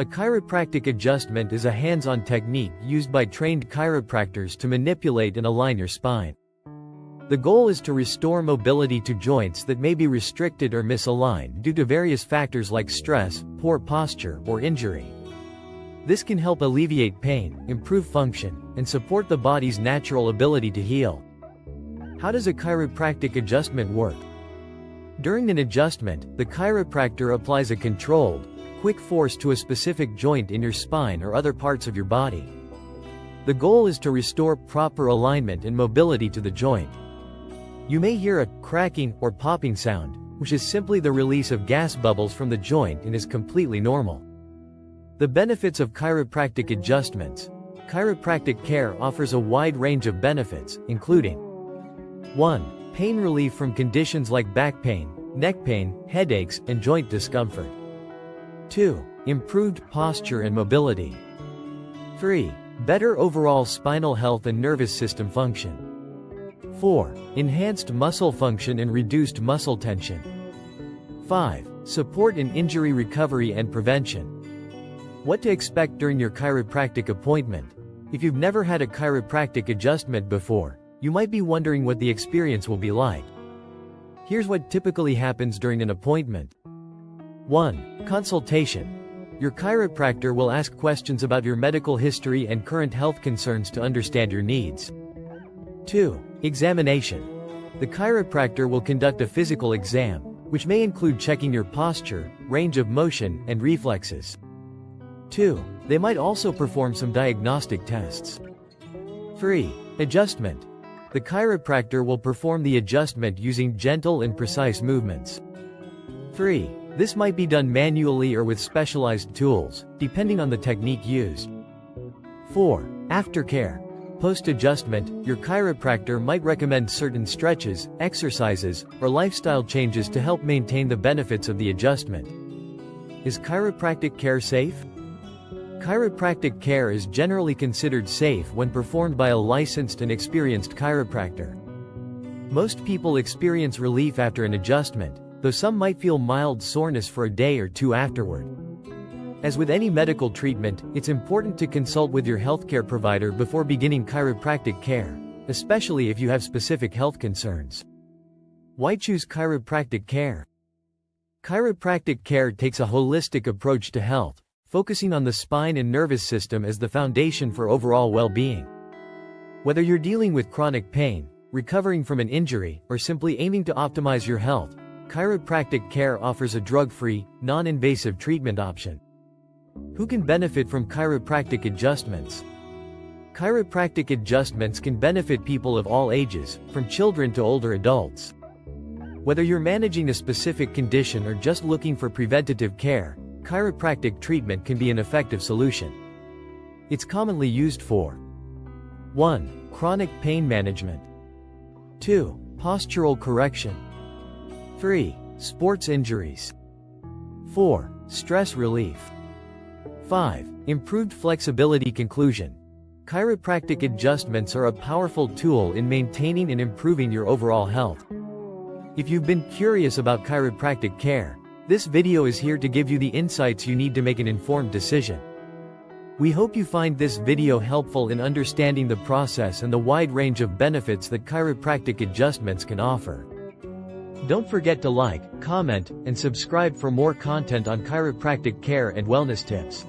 A chiropractic adjustment is a hands-on technique used by trained chiropractors to manipulate and align your spine. The goal is to restore mobility to joints that may be restricted or misaligned due to various factors like stress, poor posture, or injury. This can help alleviate pain, improve function, and support the body's natural ability to heal. How does a chiropractic adjustment work? During an adjustment, the chiropractor applies a controlled, quick force to a specific joint in your spine or other parts of your body. The goal is to restore proper alignment and mobility to the joint. You may hear a cracking or popping sound, which is simply the release of gas bubbles from the joint and is completely normal. The benefits of chiropractic adjustments. Chiropractic care offers a wide range of benefits, including 1. Pain relief from conditions like back pain, neck pain, headaches, and joint discomfort. 2. Improved posture and mobility. 3. Better overall spinal health and nervous system function. 4. Enhanced muscle function and reduced muscle tension. 5. Support in injury recovery and prevention. What to expect during your chiropractic appointment. If you've never had a chiropractic adjustment before, you might be wondering what the experience will be like. Here's what typically happens during an appointment. 1. Consultation. Your chiropractor will ask questions about your medical history and current health concerns to understand your needs. 2. Examination. The chiropractor will conduct a physical exam, which may include checking your posture, range of motion, and reflexes. 2. They might also perform some diagnostic tests. 3. Adjustment. The chiropractor will perform the adjustment using gentle and precise movements. 3. This might be done manually or with specialized tools, depending on the technique used. 4. Aftercare. Post-adjustment, your chiropractor might recommend certain stretches, exercises, or lifestyle changes to help maintain the benefits of the adjustment. Is chiropractic care safe? Chiropractic care is generally considered safe when performed by a licensed and experienced chiropractor. Most people experience relief after an adjustment, though some might feel mild soreness for a day or two afterward. As with any medical treatment, it's important to consult with your healthcare provider before beginning chiropractic care, especially if you have specific health concerns. Why choose chiropractic care? Chiropractic care takes a holistic approach to health, focusing on the spine and nervous system as the foundation for overall well-being. Whether you're dealing with chronic pain, recovering from an injury, or simply aiming to optimize your health, chiropractic care offers a drug-free, non-invasive treatment option. Who can benefit from chiropractic adjustments? Chiropractic adjustments can benefit people of all ages, from children to older adults. Whether you're managing a specific condition or just looking for preventative care, chiropractic treatment can be an effective solution. It's commonly used for 1. Chronic pain management. 2. Postural correction. 3. Sports injuries. 4. Stress relief. 5. Improved flexibility. Conclusion. Chiropractic adjustments are a powerful tool in maintaining and improving your overall health. If you've been curious about chiropractic care, this video is here to give you the insights you need to make an informed decision. We hope you find this video helpful in understanding the process and the wide range of benefits that chiropractic adjustments can offer. Don't forget to like, comment, and subscribe for more content on chiropractic care and wellness tips.